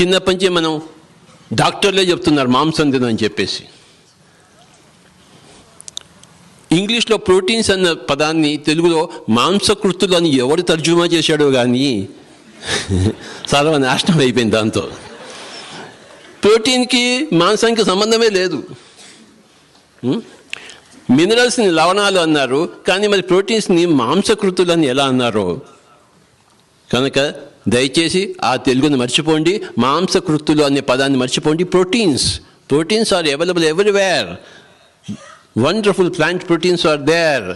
చిన్నప్పటి నుంచి మనం డాక్టర్లే చెప్తున్నారు మాంసం తినని చెప్పేసి. ఇంగ్లీష్లో ప్రోటీన్స్ అన్న పదాన్ని తెలుగులో మాంసకృతులు అని ఎవరు తర్జుమా చేశాడో కానీ సర్వనాశనం అయిపోయింది. దాంతో ప్రోటీన్కి మాంసానికి సంబంధమే లేదు. మినరల్స్ని లవణాలు అన్నారు, కానీ మరి ప్రోటీన్స్ని మాంసకృతులు అని ఎలా అన్నారో. కనుక దయచేసి ఆ తెలుగుని మర్చిపోండి, మాంసకృతులు అనే పదాన్ని మర్చిపోండి. Proteins are available everywhere. Wonderful plant proteins are there.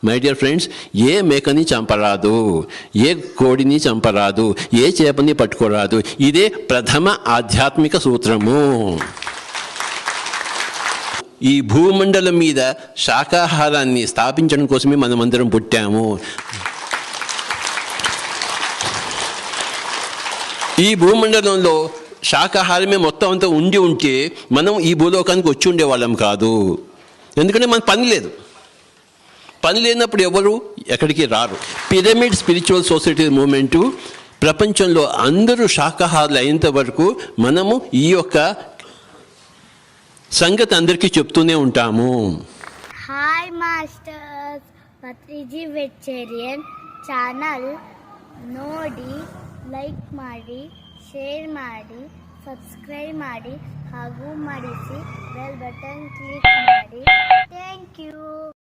My dear friends, ఏ మేకని చంపరాదు, ఏ కోడిని చంపరాదు, ఏ చేపని పట్టుకోరాదు. ఇదే ప్రథమ ఆధ్యాత్మిక సూత్రము. ఈ భూమండలం మీద శాకాహారాన్ని స్థాపించడం కోసమే మనమందరం పుట్టాము. ఈ భూమండలంలో శాకాహారమే మొత్తం అంతా ఉండి ఉంటే మనం ఈ భూలోకానికి వచ్చి ఉండేవాళ్ళం కాదు. ఎందుకంటే మనకు పని లేనప్పుడు ఎవరు ఎక్కడికి రారు. పిరమిడ్ స్పిరిచువల్ సొసైటీ మూమెంటు ప్రపంచంలో అందరూ శాకాహారులు అయ్యేంత వరకు మనము ఈ యొక్క సంగతి అందరికీ చెప్తూనే ఉంటాము. Hi masters, Patriji vegetarian channel ನೋಡಿ, ಲೈಕ್ ಮಾಡಿ, ಶೇರ್ ಮಾಡಿ, ಸಬ್ಸ್ಕ್ರೈಬ್ ಮಾಡಿ ಹಾಗೂ ಮಾಡಿಸಿ ಬೆಲ್ ಬಟನ್ ಕ್ಲಿಕ್ ಮಾಡಿ. Thank you.